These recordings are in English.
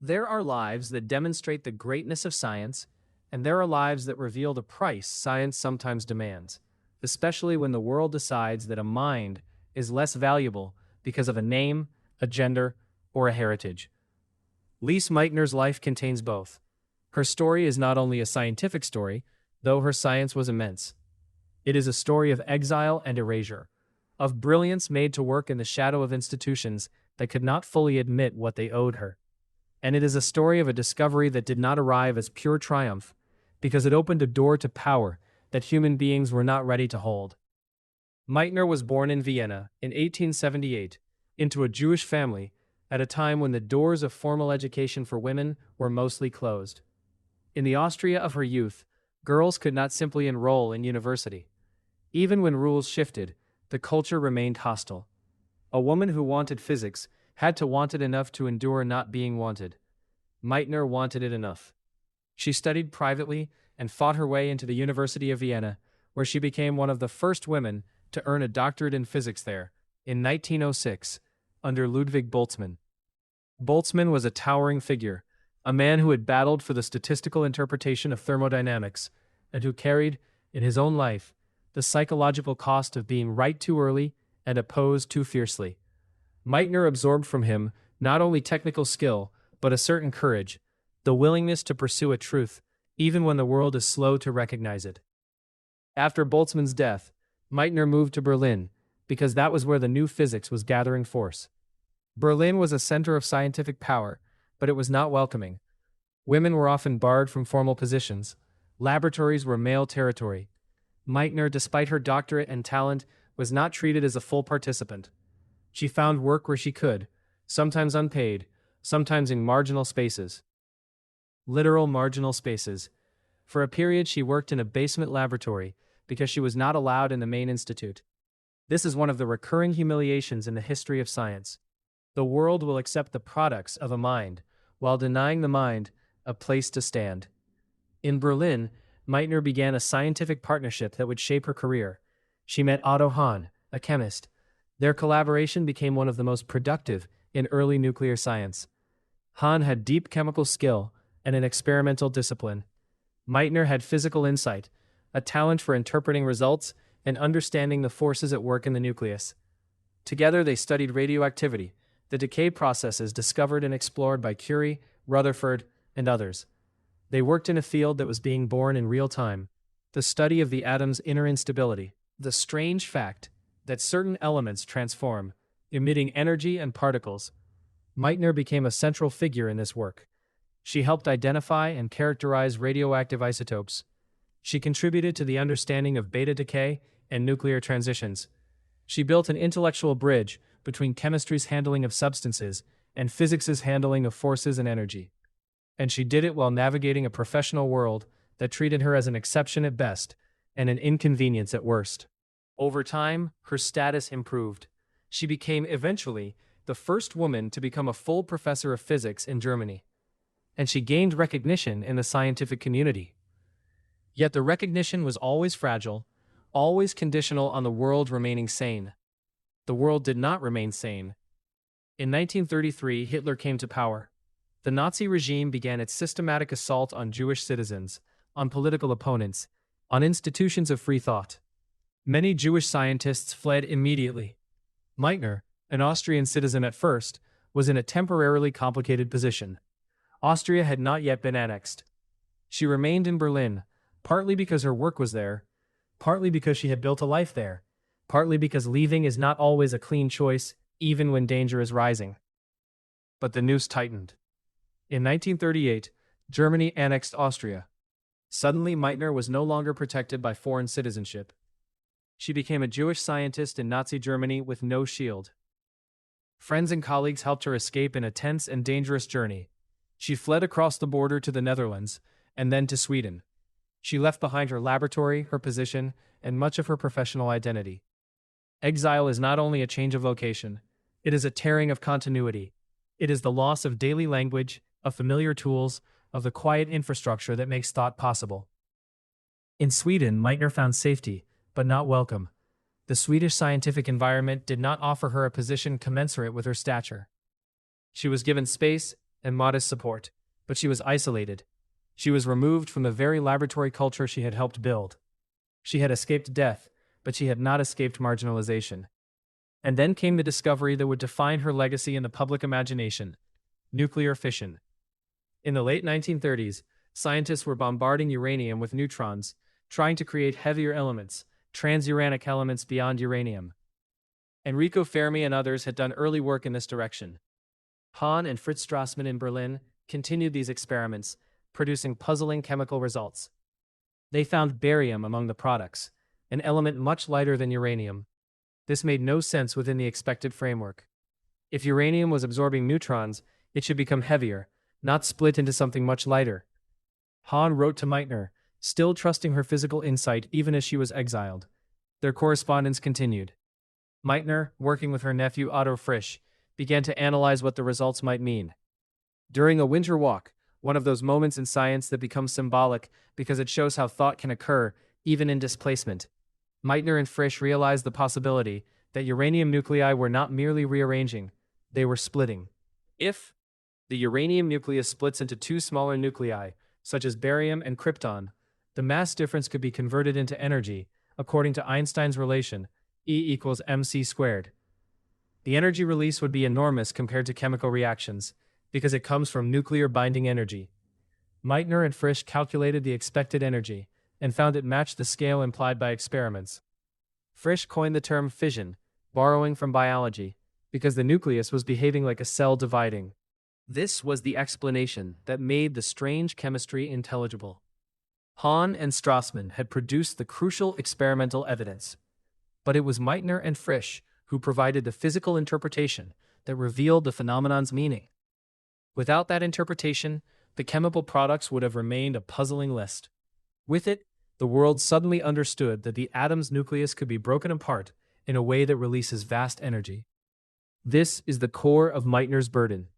There are lives that demonstrate the greatness of science, and there are lives that reveal the price science sometimes demands, especially when the world decides that a mind is less valuable because of a name, a gender, or a heritage. Lise Meitner's life contains both. Her story is not only a scientific story, though her science was immense. It is a story of exile and erasure, of brilliance made to work in the shadow of institutions that could not fully admit what they owed her. And it is a story of a discovery that did not arrive as pure triumph, because it opened a door to power that human beings were not ready to hold. Meitner was born in Vienna in 1878 into a Jewish family at a time when the doors of formal education for women were mostly closed. In the Austria of her youth, girls could not simply enroll in university. Even when rules shifted, the culture remained hostile. A woman who wanted physics had to want it enough to endure not being wanted. Meitner wanted it enough. She studied privately and fought her way into the University of Vienna, where she became one of the first women to earn a doctorate in physics there, in 1906, under Ludwig Boltzmann. Boltzmann was a towering figure, a man who had battled for the statistical interpretation of thermodynamics, and who carried, in his own life, the psychological cost of being right too early and opposed too fiercely. Meitner absorbed from him not only technical skill, but a certain courage, the willingness to pursue a truth, even when the world is slow to recognize it. After Boltzmann's death, Meitner moved to Berlin, because that was where the new physics was gathering force. Berlin was a center of scientific power, but it was not welcoming. Women were often barred from formal positions. Laboratories were male territory. Meitner, despite her doctorate and talent, was not treated as a full participant. She found work where she could, sometimes unpaid, sometimes in marginal spaces. Literal marginal spaces. For a period, she worked in a basement laboratory because she was not allowed in the main institute. This is one of the recurring humiliations in the history of science. The world will accept the products of a mind, while denying the mind a place to stand. In Berlin, Meitner began a scientific partnership that would shape her career. She met Otto Hahn, a chemist. Their collaboration became one of the most productive in early nuclear science. Hahn had deep chemical skill and an experimental discipline. Meitner had physical insight, a talent for interpreting results and understanding the forces at work in the nucleus. Together they studied radioactivity, the decay processes discovered and explored by Curie, Rutherford, and others. They worked in a field that was being born in real time, the study of the atom's inner instability, the strange fact that certain elements transform, emitting energy and particles. Meitner became a central figure in this work. She helped identify and characterize radioactive isotopes. She contributed to the understanding of beta decay and nuclear transitions. She built an intellectual bridge between chemistry's handling of substances and physics's handling of forces and energy. And she did it while navigating a professional world that treated her as an exception at best and an inconvenience at worst. Over time, her status improved. She became, eventually, the first woman to become a full professor of physics in Germany. And she gained recognition in the scientific community. Yet the recognition was always fragile, always conditional on the world remaining sane. The world did not remain sane. In 1933, Hitler came to power. The Nazi regime began its systematic assault on Jewish citizens, on political opponents, on institutions of free thought. Many Jewish scientists fled immediately. Meitner, an Austrian citizen at first, was in a temporarily complicated position. Austria had not yet been annexed. She remained in Berlin, partly because her work was there, partly because she had built a life there, partly because leaving is not always a clean choice, even when danger is rising. But the noose tightened. In 1938, Germany annexed Austria. Suddenly, Meitner was no longer protected by foreign citizenship. She became a Jewish scientist in Nazi Germany with no shield. Friends and colleagues helped her escape in a tense and dangerous journey. She fled across the border to the Netherlands, and then to Sweden. She left behind her laboratory, her position, and much of her professional identity. Exile is not only a change of location, it is a tearing of continuity. It is the loss of daily language, of familiar tools, of the quiet infrastructure that makes thought possible. In Sweden, Meitner found safety, but not welcome. The Swedish scientific environment did not offer her a position commensurate with her stature. She was given space, and modest support, but she was isolated. She was removed from the very laboratory culture she had helped build. She had escaped death, but she had not escaped marginalization. And then came the discovery that would define her legacy in the public imagination: nuclear fission. In the late 1930s, scientists were bombarding uranium with neutrons, trying to create heavier elements, transuranic elements beyond uranium. Enrico Fermi and others had done early work in this direction. Hahn and Fritz Strassmann in Berlin continued these experiments, producing puzzling chemical results. They found barium among the products, an element much lighter than uranium. This made no sense within the expected framework. If uranium was absorbing neutrons, it should become heavier, not split into something much lighter. Hahn wrote to Meitner, still trusting her physical insight even as she was exiled. Their correspondence continued. Meitner, working with her nephew Otto Frisch, began to analyze what the results might mean. During a winter walk, one of those moments in science that becomes symbolic because it shows how thought can occur even in displacement, Meitner and Frisch realized the possibility that uranium nuclei were not merely rearranging, they were splitting. If the uranium nucleus splits into two smaller nuclei, such as barium and krypton, the mass difference could be converted into energy, according to Einstein's relation, E equals mc squared. The energy release would be enormous compared to chemical reactions, because it comes from nuclear binding energy. Meitner and Frisch calculated the expected energy, and found it matched the scale implied by experiments. Frisch coined the term fission, borrowing from biology, because the nucleus was behaving like a cell dividing. This was the explanation that made the strange chemistry intelligible. Hahn and Strassmann had produced the crucial experimental evidence, but it was Meitner and Frisch who provided the physical interpretation that revealed the phenomenon's meaning. Without that interpretation, the chemical products would have remained a puzzling list. With it, the world suddenly understood that the atom's nucleus could be broken apart in a way that releases vast energy. This is the core of Meitner's burden.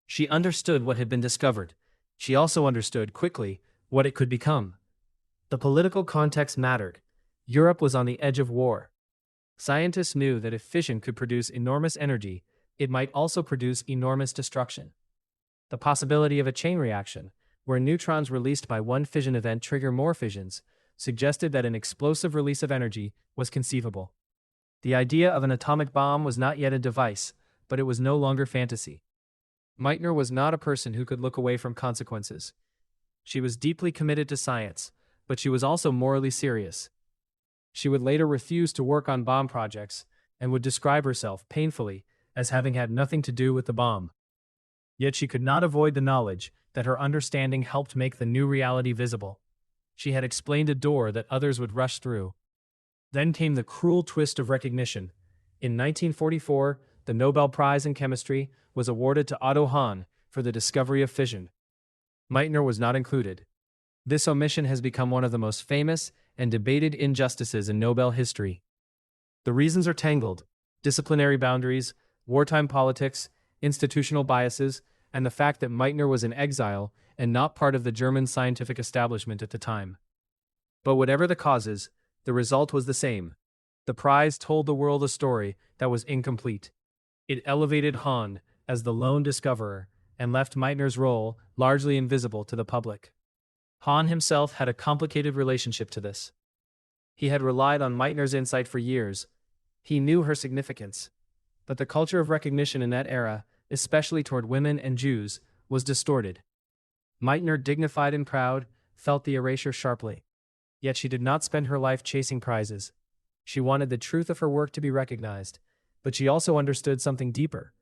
She understood what had been discovered. She also understood quickly what it could become. The political context mattered. Europe was on the edge of war. Scientists knew that if fission could produce enormous energy, it might also produce enormous destruction. The possibility of a chain reaction, where neutrons released by one fission event trigger more fissions, suggested that an explosive release of energy was conceivable. The idea of an atomic bomb was not yet a device, but it was no longer fantasy. Meitner was not a person who could look away from consequences. She was deeply committed to science, but she was also morally serious. She would later refuse to work on bomb projects and would describe herself, painfully, as having had nothing to do with the bomb. Yet she could not avoid the knowledge that her understanding helped make the new reality visible. She had explained a door that others would rush through. Then came the cruel twist of recognition. In 1944, the Nobel Prize in Chemistry was awarded to Otto Hahn for the discovery of fission. Meitner was not included. This omission has become one of the most famous and debated injustices in Nobel history. The reasons are tangled: disciplinary boundaries, wartime politics, institutional biases, and the fact that Meitner was in exile and not part of the German scientific establishment at the time. But whatever the causes, the result was the same. The prize told the world a story that was incomplete. It elevated Hahn as the lone discoverer and left Meitner's role largely invisible to the public. Hahn himself had a complicated relationship to this. He had relied on Meitner's insight for years. He knew her significance. But the culture of recognition in that era, especially toward women and Jews, was distorted. Meitner, dignified and proud, felt the erasure sharply. Yet she did not spend her life chasing prizes. She wanted the truth of her work to be recognized, but she also understood something deeper.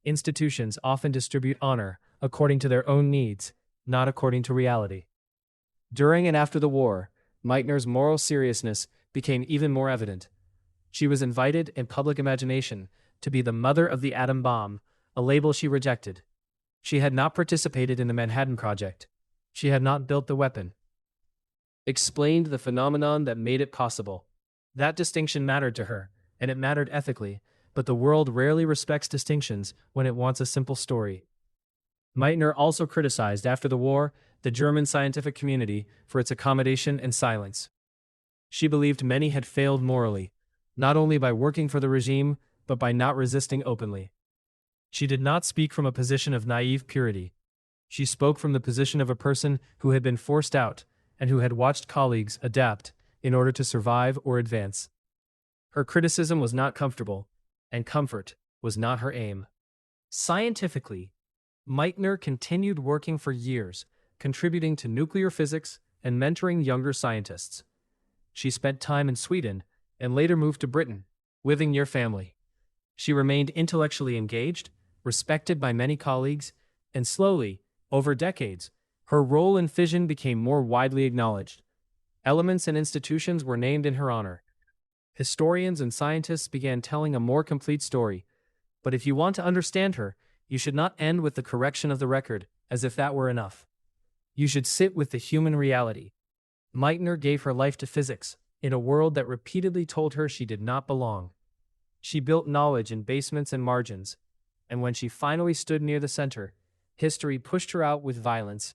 Institutions often distribute honor according to their own needs, not according to reality. During and after the war, Meitner's moral seriousness became even more evident. She was invited in public imagination to be the mother of the atom bomb, a label she rejected. She had not participated in the Manhattan Project. She had not built the weapon. Explained the phenomenon that made it possible. That distinction mattered to her, and it mattered ethically, but the world rarely respects distinctions when it wants a simple story. Meitner also criticized, after the war, the German scientific community for its accommodation and silence. She believed many had failed morally, not only by working for the regime, but by not resisting openly. She did not speak from a position of naive purity. She spoke from the position of a person who had been forced out and who had watched colleagues adapt in order to survive or advance. Her criticism was not comfortable, and comfort was not her aim. Scientifically, Meitner continued working for years, contributing to nuclear physics and mentoring younger scientists. She spent time in Sweden and later moved to Britain, living near family. She remained intellectually engaged, respected by many colleagues, and slowly, over decades, her role in fission became more widely acknowledged. Elements and institutions were named in her honor. Historians and scientists began telling a more complete story. But if you want to understand her, you should not end with the correction of the record, as if that were enough. You should sit with the human reality. Meitner gave her life to physics, in a world that repeatedly told her she did not belong. She built knowledge in basements and margins, and when she finally stood near the center, history pushed her out with violence.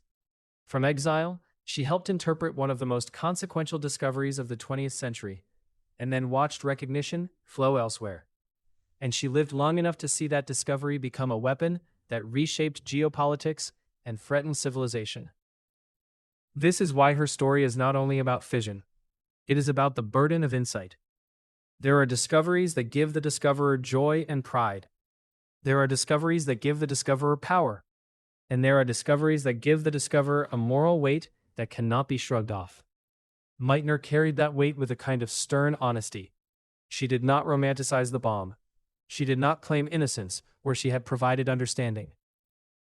From exile, she helped interpret one of the most consequential discoveries of the 20th century, and then watched recognition flow elsewhere. And she lived long enough to see that discovery become a weapon that reshaped geopolitics and threatened civilization. This is why her story is not only about fission. It is about the burden of insight. There are discoveries that give the discoverer joy and pride. There are discoveries that give the discoverer power. And there are discoveries that give the discoverer a moral weight that cannot be shrugged off. Meitner carried that weight with a kind of stern honesty. She did not romanticize the bomb. She did not claim innocence where she had provided understanding.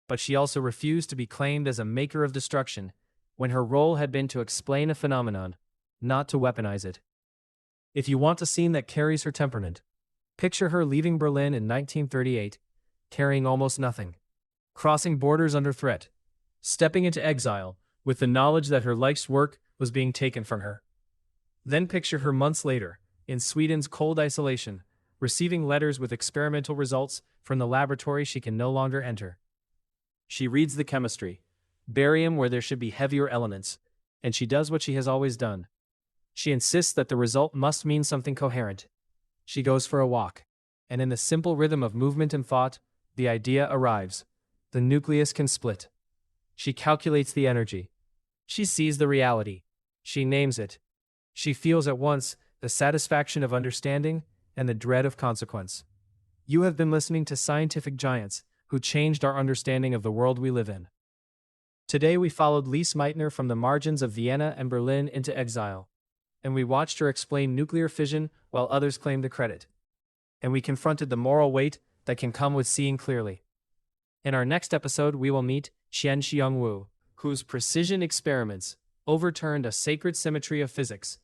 But she also refused to be claimed as a maker of destruction when her role had been to explain a phenomenon, not to weaponize it. If you want a scene that carries her temperament, picture her leaving Berlin in 1938, carrying almost nothing, crossing borders under threat, stepping into exile with the knowledge that her life's work was being taken from her. Then picture her months later, in Sweden's cold isolation, receiving letters with experimental results from the laboratory she can no longer enter. She reads the chemistry, barium where there should be heavier elements, and she does what she has always done. She insists that the result must mean something coherent. She goes for a walk, and in the simple rhythm of movement and thought, the idea arrives. The nucleus can split. She calculates the energy. She sees the reality. She names it. She feels at once the satisfaction of understanding and the dread of consequence. You have been listening to Scientific Giants who changed our understanding of the world we live in. Today we followed Lise Meitner from the margins of Vienna and Berlin into exile, and we watched her explain nuclear fission while others claimed the credit. And we confronted the moral weight that can come with seeing clearly. In our next episode, we will meet Qian Wu, whose precision experiments overturned a sacred symmetry of physics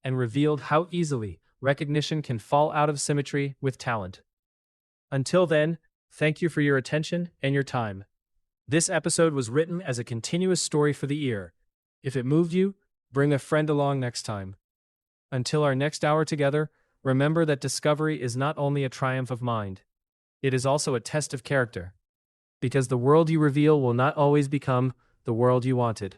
and revealed how easily recognition can fall out of symmetry with talent. Until then, thank you for your attention and your time. This episode was written as a continuous story for the ear. If it moved you, bring a friend along next time. Until our next hour together, remember that discovery is not only a triumph of mind, it is also a test of character. Because the world you reveal will not always become the world you wanted.